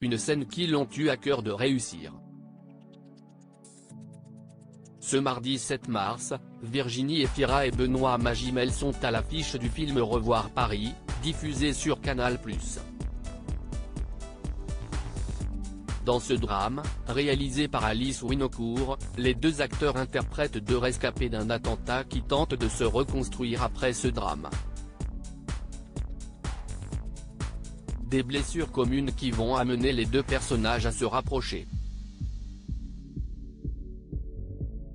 une scène qu'ils ont eu à cœur de réussir. Ce mardi 7 mars, Virginie Efira et Benoît Magimel sont à l'affiche du film Revoir Paris, diffusé sur Canal+. Dans ce drame, réalisé par Alice Winocourt, les deux acteurs interprètent deux rescapés d'un attentat qui tentent de se reconstruire après ce drame. Des blessures communes qui vont amener les deux personnages à se rapprocher.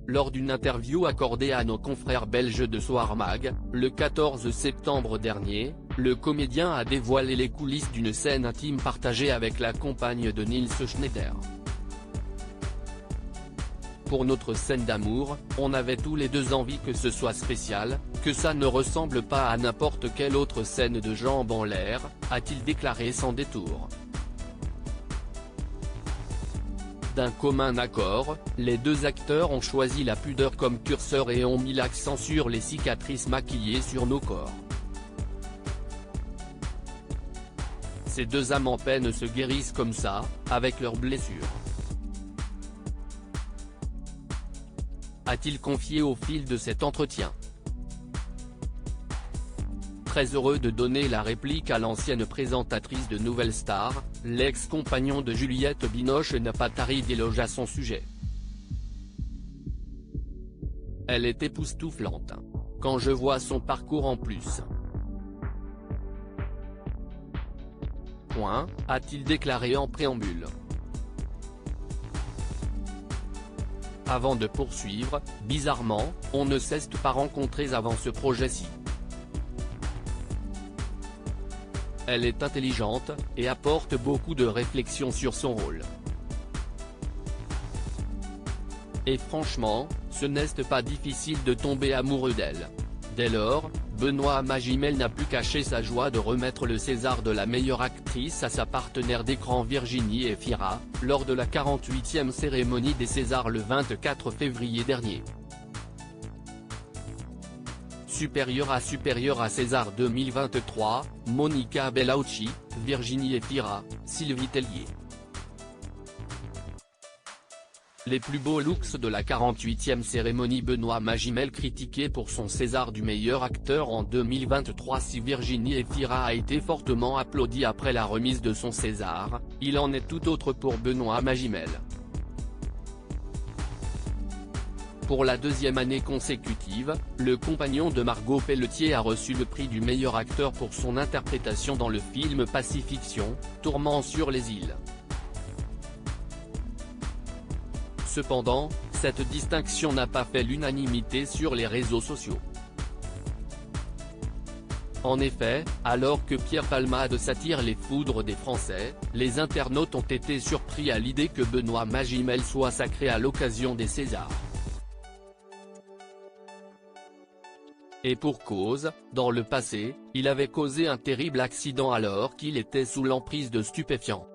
Lors d'une interview accordée à nos confrères belges de Soir Mag, le 14 septembre dernier, le comédien a dévoilé les coulisses d'une scène intime partagée avec la compagne de Nils Schneider. Pour notre scène d'amour, on avait tous les deux envie que ce soit spécial, que ça ne ressemble pas à n'importe quelle autre scène de jambes en l'air, a-t-il déclaré sans détour. D'un commun accord, les deux acteurs ont choisi la pudeur comme curseur et ont mis l'accent sur les cicatrices maquillées sur nos corps. Ces deux âmes en peine se guérissent comme ça, avec leurs blessures. A-t-il confié au fil de cet entretien. Très heureux de donner la réplique à l'ancienne présentatrice de Nouvelle Star, l'ex-compagnon de Juliette Binoche n'a pas tari d'éloges à son sujet. Elle est époustouflante. Quand je vois son parcours en plus. A-t-il déclaré en préambule. Avant de poursuivre, bizarrement, on ne s'est pas rencontrés avant ce projet-ci. Elle est intelligente, et apporte beaucoup de réflexion sur son rôle. Et franchement, ce n'est pas difficile de tomber amoureux d'elle. Dès lors, Benoît Magimel n'a plus caché sa joie de remettre le César de la meilleure actrice à sa partenaire d'écran Virginie Efira, lors de la 48e cérémonie des Césars le 24 février dernier. Supérieure à César 2023, Monica Bellucci, Virginie Efira, Sylvie Tellier. Les plus beaux looks de la 48e cérémonie. Benoît Magimel critiqué pour son César du meilleur acteur en 2023. Si Virginie Efira a été fortement applaudie après la remise de son César, il en est tout autre pour Benoît Magimel. Pour la deuxième année consécutive, le compagnon de Margot Pelletier a reçu le prix du meilleur acteur pour son interprétation dans le film Pacifiction, Tourment sur les îles. Cependant, cette distinction n'a pas fait l'unanimité sur les réseaux sociaux. En effet, alors que Pierre Palmade s'attire les foudres des Français, les internautes ont été surpris à l'idée que Benoît Magimel soit sacré à l'occasion des Césars. Et pour cause, dans le passé, il avait causé un terrible accident alors qu'il était sous l'emprise de stupéfiants.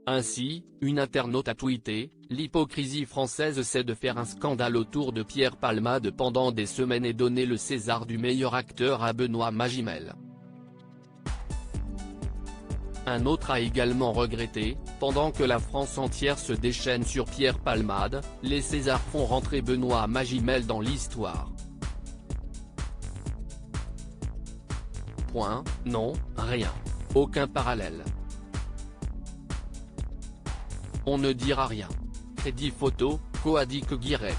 Ainsi, une internaute a tweeté « L'hypocrisie française c'est de faire un scandale autour de Pierre Palmade pendant des semaines et donner le César du meilleur acteur à Benoît Magimel ». Un autre a également regretté « Pendant que la France entière se déchaîne sur Pierre Palmade, les Césars font rentrer Benoît Magimel dans l'histoire ». Non, rien. Aucun parallèle. On ne dira rien. Crédit photo, Coadic Guirec.